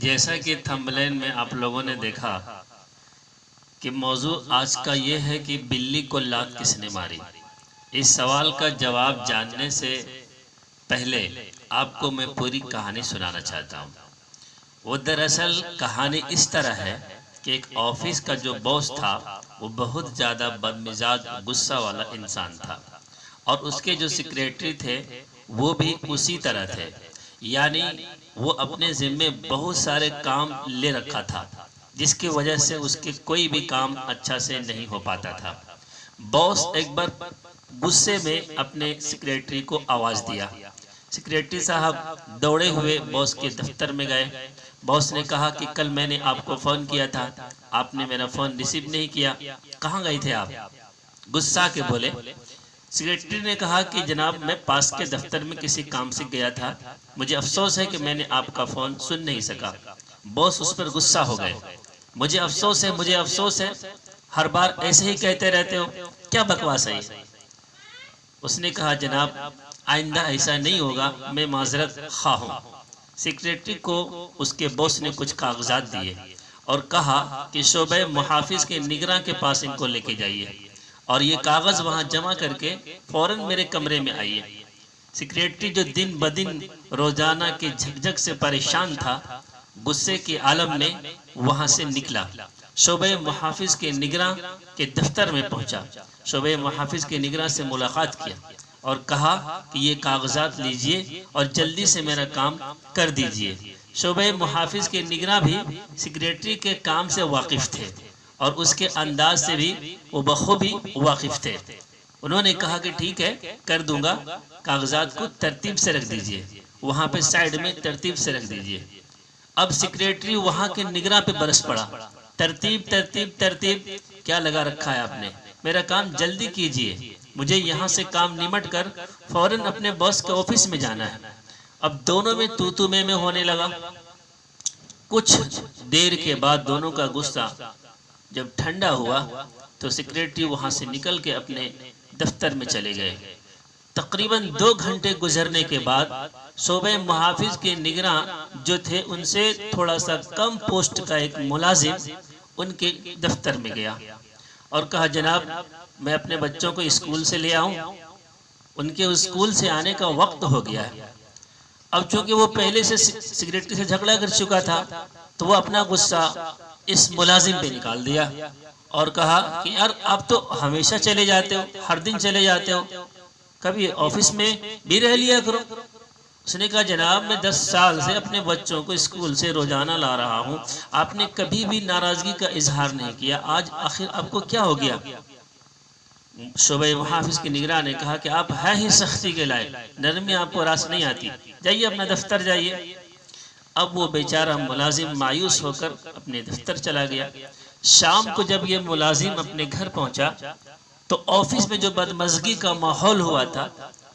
جیسا کہ تھمبنیل میں آپ لوگوں نے دیکھا کہ موضوع آج کا یہ ہے کہ بلی کو لات کس نے ماری۔ اس سوال کا جواب جاننے سے پہلے آپ کو میں پوری کہانی سنانا چاہتا ہوں۔ وہ دراصل کہانی اس طرح ہے کہ ایک آفس کا جو باس تھا وہ بہت زیادہ بدمزاج غصہ والا انسان تھا، اور اس کے جو سیکریٹری تھے وہ بھی اسی طرح تھے، یعنی وہ اپنے ذمے بہت سارے کام لے رکھا تھا جس کی وجہ سے اس کے کوئی بھی کام اچھا سے نہیں ہو پاتا تھا۔ باس ایک بار غصے میں اپنے سیکریٹری کو آواز دیا۔ سیکریٹری صاحب دوڑے ہوئے باس کے دفتر میں گئے۔ باس نے کہا کہ کل میں نے آپ کو فون کیا تھا، آپ نے میرا فون ریسیو نہیں کیا، کہاں گئے تھے آپ؟ غصہ کے بولے۔ سیکریٹری نے کہا کہ جناب میں پاس کے دفتر میں کسی کام سے گیا تھا، مجھے افسوس ہے کہ میں نے آپ کا فون سن نہیں سکا۔ باس اس پر غصہ ہو گئے۔ مجھے افسوس ہے، مجھے افسوس ہے، ہر بار ایسے ہی کہتے رہتے ہو، کیا بکواس ہے؟ اس نے کہا جناب آئندہ ایسا نہیں ہوگا، میں معذرت خواہ ہوں۔ سیکریٹری کو اس کے باس نے کچھ کاغذات دیے اور کہا کہ شعبہ محافظ کے نگراں کے پاس ان کو لے کے جائیے اور یہ کاغذ وہاں جمع کر کے فوراً میرے کمرے میں آئیے۔ سیکریٹری جو دن بدن روزانہ کے جھک سے پریشان تھا، غصے کے عالم میں وہاں سے نکلا، شعبہ محافظ کے نگراں کے دفتر میں پہنچا، شعبہ محافظ کے نگراں سے ملاقات کیا اور کہا کہ یہ کاغذات لیجئے اور جلدی سے میرا کام کر دیجئے۔ شعبہ محافظ کے نگراں بھی سیکریٹری کے کام سے واقف تھے اور اس کے انداز سے بھی وہ بخوبی واقف تھے۔ انہوں نے کہا کہ ٹھیک ہے، کر دوں گا، کاغذات کو ترتیب سے رکھ دیجئے، وہاں پہ سائیڈ میں ترتیب سے رکھ دیجئے۔ اب سیکریٹری وہاں کے نگراں پہ برس پڑا، ترتیب ترتیب ترتیب، کیا لگا رکھا ہے آپ نے؟ میرا کام جلدی کیجئے، مجھے یہاں سے کام نمٹ کر فوراً اپنے باس کے آفس میں جانا ہے۔ اب دونوں میں تو میں ہونے لگا۔ کچھ دیر کے بعد دونوں کا غصہ جب ٹھنڈا ہوا تو سیکریٹری وہاں سے نکل کے اپنے دفتر میں چلے گئے۔ تقریباً 2 گھنٹے گزرنے کے بعد شعبہ محافظ کے نگراں جو تھے ان سے تھوڑا سا کم پوسٹ کا ایک ملازم ان کے دفتر میں گیا اور کہا جناب میں اپنے بچوں کو اسکول سے لے آؤں، ان کے اسکول سے آنے کا وقت ہو گیا ہے۔ اب چونکہ وہ پہلے سے سیکریٹری سے جھگڑا کر چکا تھا تو وہ اپنا غصہ اس ملازم پہ نکال دیا اور کہا کہ یار آپ تو ہمیشہ چلے جاتے ہو، ہر دن چلے جاتے ہو، کبھی آفس میں بھی رہ لیا کرو۔ اس نے کہا جناب میں 10 سال سے اپنے بچوں کو اسکول سے روزانہ لا رہا ہوں، آپ نے کبھی بھی ناراضگی کا اظہار نہیں کیا، آج آخر آپ کو کیا ہو گیا؟ شعبہ محافظ کے نگراں نے کہا کہ آپ ہیں ہی سختی کے لائق، نرمی آپ کو راس نہیں آتی، جائیے اپنا دفتر جائیے۔ اب وہ بیچارہ ملازم مایوس ہو کر اپنے دفتر چلا گیا۔ شام کو جب یہ ملازم اپنے گھر پہنچا تو آفس میں جو بدمزگی کا ماحول ہوا تھا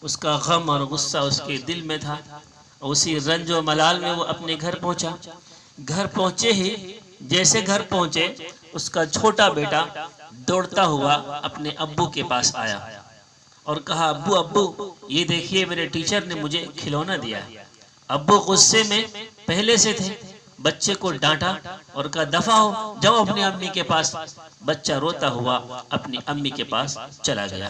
اس کا غم اور غصہ اس کے دل میں تھا، اسی رنج و ملال میں وہ اپنے گھر پہنچا۔ گھر پہنچے ہی جیسے گھر پہنچے اس کا چھوٹا بیٹا دوڑتا ہوا اپنے ابو کے پاس آیا اور کہا ابو یہ دیکھیے میرے ٹیچر نے مجھے کھلونا دیا ہے۔ ابو غصے میں پہلے سے تھے، بچے کو ڈانٹا اور کہا دفع ہو، جاؤ اپنی امی کے پاس۔ بچہ روتا ہوا اپنی امی کے پاس چلا گیا۔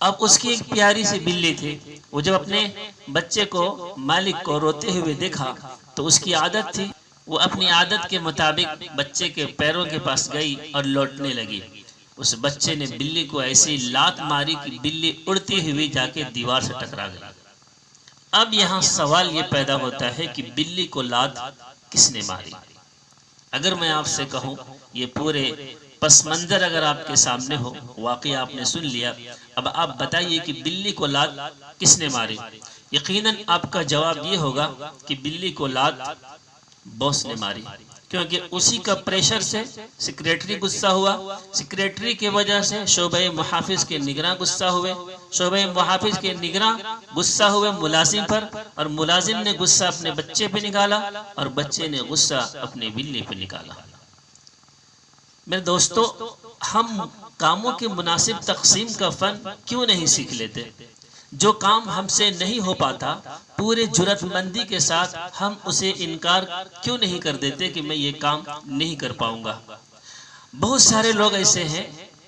اب اس کی ایک پیاری سی بلی تھی، وہ جب اپنے بچے کو مالک کو روتے ہوئے دیکھا تو اس کی عادت تھی، وہ اپنی عادت کے مطابق بچے کے پیروں کے پاس گئی اور لوٹنے لگی۔ اس بچے نے بلی کو ایسی لات ماری کہ بلی اڑتی ہوئی جا کے دیوار سے ٹکرا گئی۔ اب یہاں سوال یہ پیدا ہوتا ہے کہ بلی کو لات کس نے ماری؟ اگر میں آپ سے کہوں یہ پورے پس منظر اگر آپ کے سامنے ہو، واقعی آپ نے سن لیا، اب آپ بتائیے کہ بلی کو لات کس نے ماری؟ یقیناً آپ کا جواب یہ ہوگا کہ بلی کو لات باس نے ماری، کیونکہ اسی کا پریشر سے سیکریٹری غصہ ہوا، سیکریٹری کی وجہ سے شعبہ محافظ کے نگراں غصہ ہوئے، شعبہ محافظ کے نگراں غصہ ہوئے ملازم پر، اور ملازم نے غصہ اپنے بچے پہ نکالا اور بچے نے غصہ اپنے بلی پہ نکالا۔ میرے دوستو، ہم کاموں کے مناسب تقسیم کا فن کیوں نہیں سیکھ لیتے؟ جو کام ہم سے نہیں ہو پاتا پورے جرات مندی کے ساتھ ہم اسے انکار کیوں نہیں کر دیتے کہ میں یہ کام نہیں کر پاؤں گا۔ بہت سارے لوگ ایسے ہیں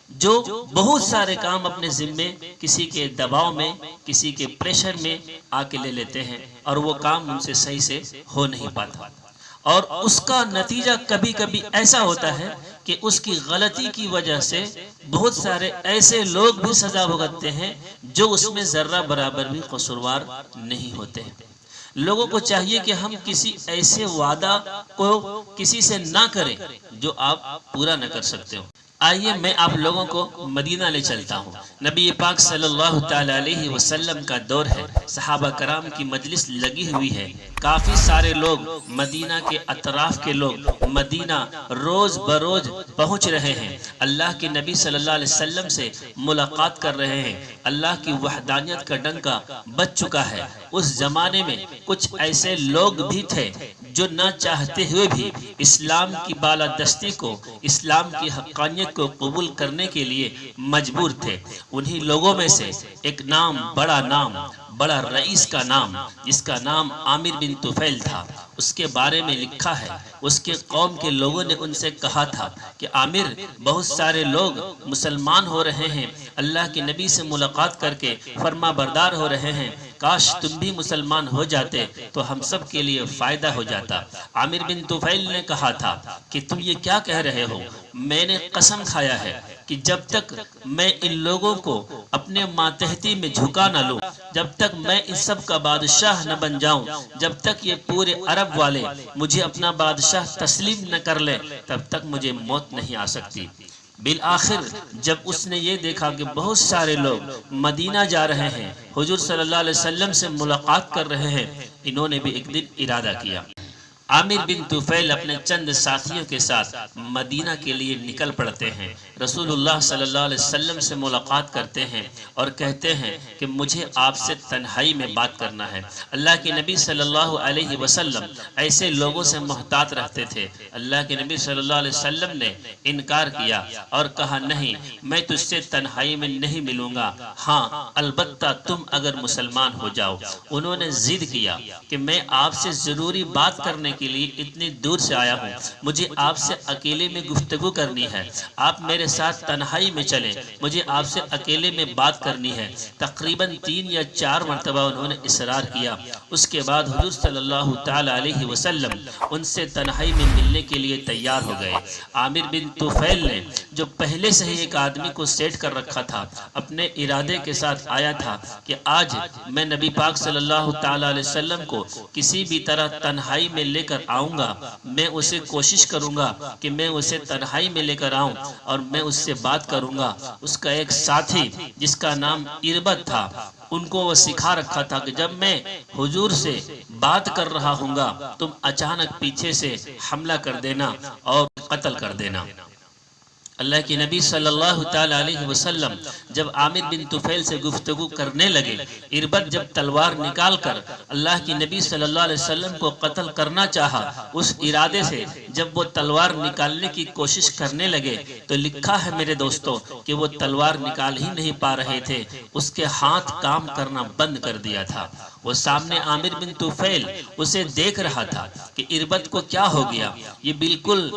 جو بہت سارے کام اپنے ذمے کسی کے دباؤ میں، کسی کے پریشر میں آ کے لے لیتے ہیں اور وہ کام ان سے صحیح سے ہو نہیں پاتا، اور اس کا نتیجہ کبھی کبھی ایسا ہوتا ہے کہ اس کی غلطی کی وجہ سے بہت سارے ایسے لوگ بھی سزا بھگتتے ہیں جو اس میں ذرہ برابر بھی قصوروار نہیں ہوتے۔ لوگوں کو چاہیے کہ ہم کسی ایسے وعدہ کو کسی سے نہ کریں جو آپ پورا نہ کر سکتے ہو۔ آئیے میں آپ لوگوں کو مدینہ لے چلتا ہوں۔ نبی پاک صلی اللہ تعالی علیہ وسلم کا دور ہے، صحابہ کرام کی مجلس لگی ہوئی ہے، کافی سارے لوگ مدینہ کے اطراف کے لوگ مدینہ روز بروز پہنچ رہے ہیں، اللہ کے نبی صلی اللہ علیہ وسلم سے ملاقات کر رہے ہیں۔ اللہ کی وحدانیت کا ڈنکا بج چکا ہے۔ اس زمانے میں کچھ ایسے لوگ بھی تھے جو نہ چاہتے ہوئے بھی اسلام کی بالادستی کو، اسلام کی حقانیت کو قبول کرنے کے لیے مجبور تھے۔ انہی لوگوں میں سے ایک بڑا رئیس کا نام، جس کا نام عامر بن طفیل تھا، اس کے بارے میں لکھا ہے، اس کے قوم کے لوگوں نے ان سے کہا تھا کہ عامر، بہت سارے لوگ مسلمان ہو رہے ہیں، اللہ کے نبی سے ملاقات کر کے فرما بردار ہو رہے ہیں، کاش تم بھی مسلمان ہو جاتے تو ہم سب کے لیے فائدہ ہو جاتا۔ عامر بن طفیل نے کہا تھا کہ تم یہ کیا کہہ رہے ہو؟ میں نے قسم کھایا ہے کہ جب تک میں ان لوگوں کو اپنے ماتحتی میں جھکا نہ لوں، جب تک میں ان سب کا بادشاہ نہ بن جاؤں، جب تک یہ پورے عرب والے مجھے اپنا بادشاہ تسلیم نہ کر لیں، تب تک مجھے موت نہیں آ سکتی۔ بالآخر جب اس نے یہ دیکھا کہ بہت سارے لوگ مدینہ جا رہے ہیں، حضور صلی اللہ علیہ وسلم سے ملاقات کر رہے ہیں، انہوں نے بھی ایک دن ارادہ کیا۔ عامر بن طفیل اپنے چند ساتھیوں کے ساتھ مدینہ کے لیے نکل پڑتے ہیں، رسول اللہ صلی اللہ علیہ وسلم سے ملاقات کرتے ہیں اور کہتے ہیں کہ مجھے آپ سے تنہائی میں بات کرنا ہے۔ اللہ کے نبی صلی اللہ علیہ وسلم ایسے لوگوں سے محتاط رہتے تھے۔ اللہ کے نبی صلی اللہ علیہ وسلم نے انکار کیا اور کہا، نہیں، میں تجھ سے تنہائی میں نہیں ملوں گا، ہاں البتہ تم اگر مسلمان ہو جاؤ۔ انہوں نے ضد کیا کہ میں آپ سے ضروری بات کرنے کے لیے اتنی دور سے آیا ہوں، مجھے آپ سے اکیلے میں گفتگو کرنی ہے، آپ میرے ساتھ تنہائی میں چلیں، مجھے آپ سے اکیلے میں بات کرنی ہے۔ تقریباً 3 یا 4 مرتبہ انہوں نے اصرار کیا۔ اس کے بعد حضور صلی اللہ تعالی علیہ وسلم ان سے تنہائی میں ملنے کے لیے تیار ہو گئے۔ عامر بن طفیل نے جو پہلے سے ہی ایک آدمی کو سیٹ کر رکھا تھا، اپنے ارادے کے ساتھ آیا تھا کہ آج میں نبی پاک صلی اللہ تعالی علیہ وسلم کو کسی بھی طرح تنہائی میں لے کر آؤں گا، میں اسے کوشش کروں گا کہ میں اسے تنہائی میں لے کر آؤں اور میں اس سے بات کروں گا۔ اس کا ایک ساتھی جس کا نام اربد تھا، ان کو وہ سکھا رکھا تھا کہ جب میں حضور سے بات کر رہا ہوں گا تم اچانک پیچھے سے حملہ کر دینا اور قتل کر دینا۔ اللہ کے نبی صلی اللہ تعالی علیہ وسلم جب عامر بن طفیل سے گفتگو کرنے لگے، اربد جب تلوار نکال کر اللہ کے نبی صلی اللہ علیہ وسلم کو قتل کرنا چاہا، اس ارادے سے جب وہ تلوار نکالنے کی کوشش کرنے لگے تو لکھا ہے میرے دوستوں کہ وہ تلوار نکال ہی نہیں پا رہے تھے، اس کے ہاتھ کام کرنا بند کر دیا تھا۔ وہ سامنے عامر بن طفیل اسے دیکھ رہا تھا کہ اربد کو کیا ہو گیا، یہ بالکل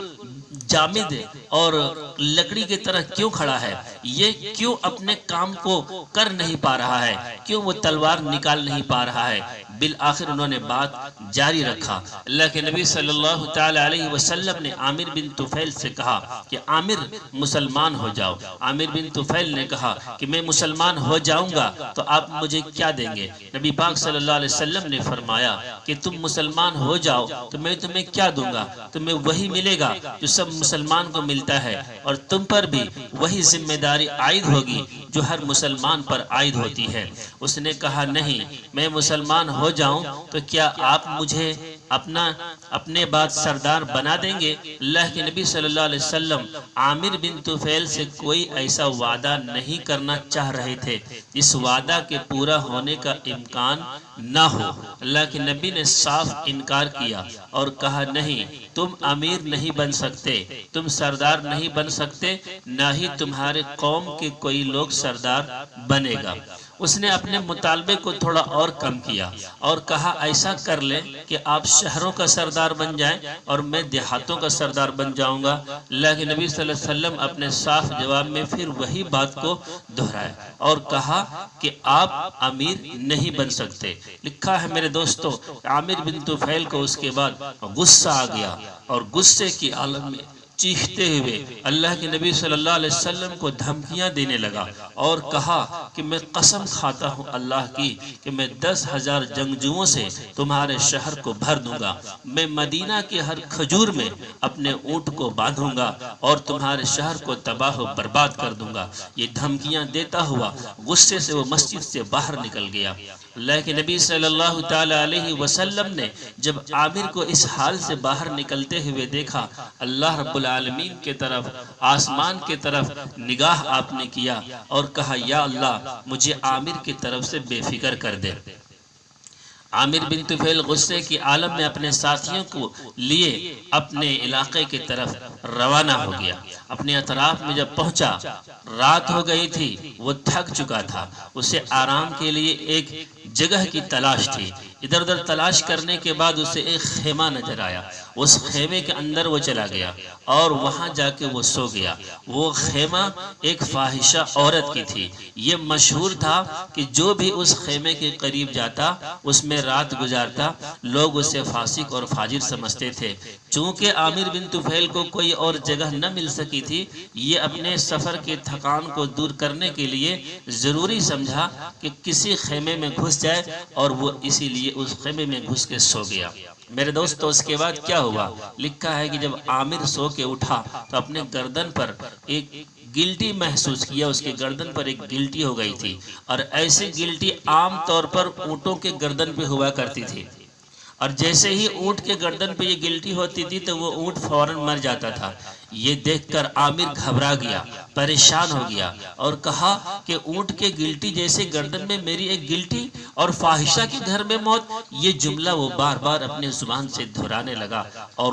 جامد اور لکڑی کی طرح کیوں کھڑا ہے، یہ کیوں اپنے کام کو کر نہیں پا رہا ہے، کیوں وہ تلوار نکال نہیں پا رہا ہے۔ بالآخر انہوں نے بات جاری رکھا۔ اللہ کے نبی صلی اللہ تعالی علیہ وسلم نے عامر بن طفیل سے کہا کہ عامر مسلمان ہو جاؤ۔ عامر بن طفیل نے کہا کہ میں مسلمان ہو جاؤں گا تو آپ مجھے کیا دیں گے؟ نبی پاک صلی اللہ علیہ وسلم نے فرمایا کہ تم مسلمان ہو جاؤ تو میں تمہیں کیا دوں گا؟ تمہیں وہی ملے گا جو سب مسلمان کو ملتا ہے، اور تم پر بھی وہی ذمہ داری عائد ہوگی جو ہر مسلمان پر عائد ہوتی ہے۔ اس نے کہا، نہیں، میں مسلمان ہو جاؤں تو کیا آپ مجھے اپنے بعد سردار بنا دیں گے؟ اللہ کے نبی صلی اللہ علیہ وسلم عامر بن طفیل سے کوئی ایسا وعدہ نہیں کرنا چاہ رہے تھے جس وعدہ کے پورا ہونے کا امکان نہ ہو۔ اللہ کے نبی نے صاف انکار کیا اور کہا، نہیں، تم امیر نہیں بن سکتے، تم سردار نہیں بن سکتے، نہ ہی تمہارے قوم کے کوئی لوگ سردار بنے گا۔ اس نے اپنے مطالبے کو تھوڑا اور کم کیا اور کہا ایسا کر لیں کہ آپ شہروں کا سردار بن جائیں اور میں دیہاتوں کا سردار بن جاؤں گا۔ اللہ کے نبی صلی اللہ علیہ وسلم اپنے صاف جواب میں پھر وہی بات کو دہرائے اور کہا کہ آپ امیر نہیں بن سکتے۔ لکھا ہے میرے دوستو، عامر بن طفیل کو اس کے بعد غصہ آ گیا اور غصے کی عالم میں چیختے ہوئے اللہ کے نبی صلی اللہ علیہ وسلم کو دھمکیاں دینے لگا اور کہا کہ میں قسم کھاتا ہوں اللہ کی کہ میں 10,000 جنگجوؤں سے تمہارے شہر کو بھر دوں گا، میں مدینہ کے ہر کھجور میں اپنے اونٹ کو باندھوں گا اور تمہارے شہر کو تباہ و برباد کر دوں گا۔ یہ دھمکیاں دیتا ہوا غصے سے وہ مسجد سے باہر نکل گیا۔ اللہ کے نبی صلی اللہ تعالی علیہ وسلم نے جب عامر کو اس حال سے باہر نکلتے ہوئے دیکھا، اللہ رب العالمین کے طرف، آسمان کے طرف نگاہ آپ نے کیا اور کہا یا اللہ مجھے عامر کی طرف سے بے فکر کر دے۔ عامر بن طفیل غصے کی عالم میں اپنے ساتھیوں کو لیے اپنے علاقے کی طرف روانہ ہو گیا۔ اپنے اطراف میں جب پہنچا، رات ہو گئی تھی، وہ تھک چکا تھا، اسے آرام کے لیے ایک جگہ کی تلاش تھی۔ ادھر ادھر تلاش کرنے کے بعد اسے ایک خیمہ نظر آیا، اس خیمے کے اندر وہ چلا گیا اور وہاں جا کے وہ سو گیا۔ وہ خیمہ ایک فاحشہ عورت کی تھی۔ یہ مشہور تھا کہ جو بھی اس خیمے کے قریب جاتا، اس میں رات گزارتا، لوگ اسے فاسق اور فاجر سمجھتے تھے۔ چونکہ عامر بن طفیل کو کوئی اور جگہ نہ مل سکی تھی، یہ اپنے سفر کے تھکان کو دور کرنے کے لیے ضروری سمجھا کہ کسی خیمے میں گھس جائے اور وہ اسی لیے اس خیمے میں گھس کے سو گیا۔ میرے دوستو اس کے بعد کیا ہوا؟ لکھا ہے کہ جب عامر سو کے اٹھا تو اپنے گردن پر ایک گلٹی محسوس کیا، اس کے گردن پر ایک گلٹی ہو گئی تھی، اور ایسی گلٹی عام طور پر اونٹوں کے گردن پہ ہوا کرتی تھی، اور جیسے ہی اونٹ کے گردن پہ یہ گلٹی ہوتی تھی تو وہ اونٹ فوراً مر جاتا تھا۔ یہ دیکھ کر عامر گھبرا گیا، پریشان ہو گیا اور کہا کہ اونٹ کے گلٹی جیسے گردن میں میری ایک گلٹی اور فاحشہ کے گھر میں موت، یہ جملہ وہ بار بار اپنے زبان سے دہرانے لگا اور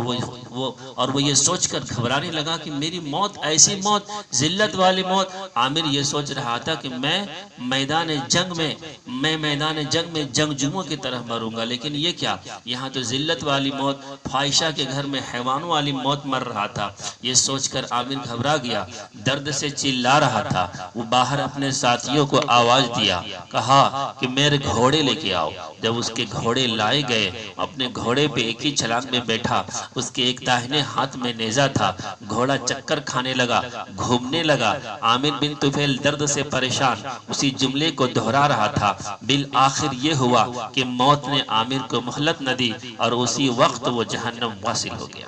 وہ یہ سوچ کر گھبرانے لگا کہ میری موت ایسی موت، ذلت والی موت۔ عامر یہ سوچ رہا تھا کہ میں میدان جنگ میں جنگجوؤں کی طرح مروں گا، لیکن یہ کیا، یہاں تو ذلت والی موت، فاحشہ کے گھر میں حیوانوں والی موت مر رہا تھا۔ یہ سوچ کر عامر گھبرا گیا، درد سے چلا رہا تھا۔ وہ باہر اپنے ساتھیوں کو آواز دیا، کہا کہ میرے گھوڑے لے کے آؤ۔ جب اس کے گھوڑے لائے گئے، اپنے گھوڑے پہ ایک ہی چھلانگ میں بیٹھا، اس کے ایک داہنے ہاتھ میں نیزہ تھا، گھوڑا چکر کھانے لگا، گھومنے لگا۔ عامر بن طفیل درد سے پریشان اسی جملے کو دہرا رہا تھا۔ بالآخر یہ ہوا کہ موت نے عامر کو مہلت نہ دی اور اسی وقت وہ جہنم واصل ہو گیا۔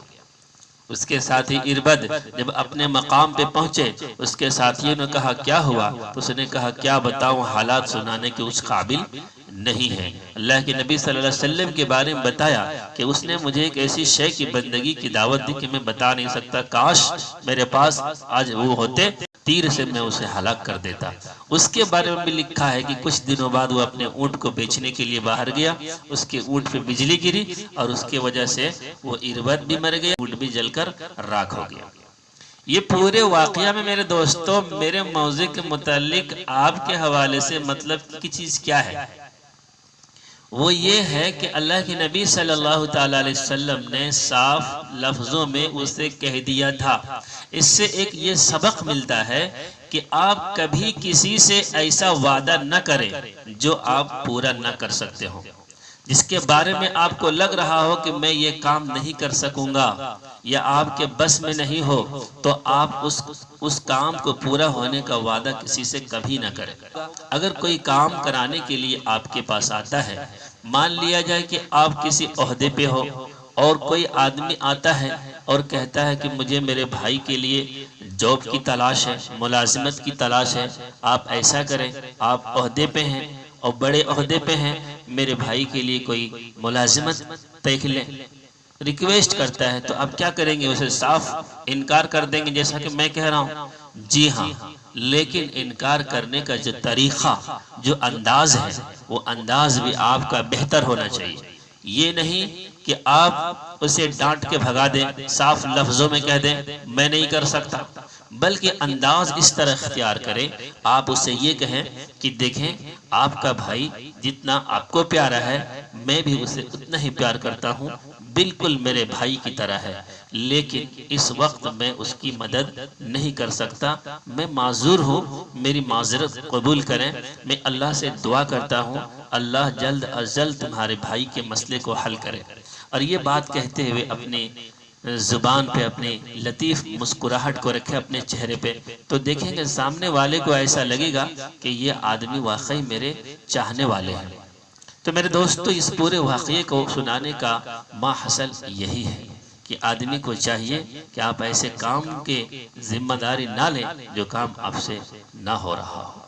اس کے ساتھی اربد جب اپنے مقام پہ پہنچے، اس کے ساتھیوں نے کہا کیا ہوا؟ تو اس نے کہا کیا بتاؤں، حالات سنانے کے اس قابل نہیں ہے۔ اللہ کے نبی صلی اللہ علیہ وسلم کے بارے میں بتایا کہ اس نے مجھے ایک ایسی شے کی بندگی کی دعوت دی کہ میں بتا نہیں سکتا، کاش میرے پاس آج وہ ہوتے، تیر سے میں اسے ہلاک کر دیتا۔ اس کے بارے میں بھی لکھا ہے کہ کچھ دنوں بعد وہ اپنے اونٹ کو بیچنے کے لیے باہر گیا، اس کے اونٹ پہ بجلی گری اور اس کی وجہ سے وہ اربد بھی مر گیا، اونٹ بھی جل کر راکھ ہو گیا۔ یہ پورے واقعہ میں میرے دوستوں، میرے موضوع کے متعلق آپ کے حوالے سے مطلب کی چیز کیا ہے؟ وہ یہ ہے کہ اللہ کے نبی صلی اللہ تعالیٰ علیہ وسلم نے صاف لفظوں میں اسے کہہ دیا تھا۔ اس سے ایک یہ سبق ملتا ہے کہ آپ کبھی کسی سے ایسا وعدہ نہ کریں جو آپ پورا نہ کر سکتے ہوں، جس کے بارے میں آپ کو لگ رہا ہو کہ میں یہ کام نہیں کر سکوں گا یا آپ کے بس میں نہیں ہو، تو آپ اس کام کو پورا ہونے کا وعدہ کسی سے کبھی نہ کریں۔ اگر کوئی کام کرانے کے لیے آپ کے پاس آتا ہے، مان لیا جائے کہ آپ کسی عہدے پہ ہو اور کوئی آدمی آتا ہے اور کہتا ہے کہ مجھے میرے بھائی کے لیے جاب کی تلاش ہے، ملازمت کی تلاش ہے، آپ ایسا کریں، آپ عہدے پہ ہیں اور بڑے عہدے پہ ہیں، میرے بھائی کے لیے کوئی ملازمت دیکھ لیں، ریکویسٹ کرتا ہے، تو آپ کیا کریں گے؟ اسے صاف انکار کر دیں گے جیسا کہ میں کہہ رہا ہوں؟ جی ہاں، لیکن انکار کرنے کا جو طریقہ، جو انداز ہے، وہ انداز بھی آپ کا بہتر ہونا چاہیے۔ یہ نہیں کہ آپ اسے ڈانٹ کے بھگا دیں، صاف لفظوں میں کہہ دیں میں نہیں کر سکتا، بلکہ انداز اس طرح اختیار کریں، آپ اسے یہ کہیں کہ دیکھیں آپ کا بھائی جتنا آپ کو پیارا ہے میں بھی اسے اتنا ہی پیار کرتا ہوں، بالکل میرے بھائی کی طرح ہے، لیکن اس وقت میں اس کی مدد نہیں کر سکتا، میں معذور ہوں، میری معذرت قبول کریں، میں اللہ سے دعا کرتا ہوں اللہ جلد از جلد تمہارے بھائی کے مسئلے کو حل کرے۔ اور یہ بات کہتے ہوئے اپنی زبان پہ اپنی لطیف مسکراہٹ کو رکھے اپنے چہرے پہ، تو دیکھیں گے سامنے والے کو ایسا لگے گا کہ یہ آدمی واقعی میرے چاہنے والے ہیں۔ تو میرے دوستو اس پورے واقعے کو سنانے کا ماحصل یہی ہے کہ آدمی کو چاہیے کہ آپ ایسے کام کے ذمہ داری نہ لیں جو کام آپ سے نہ ہو رہا ہو۔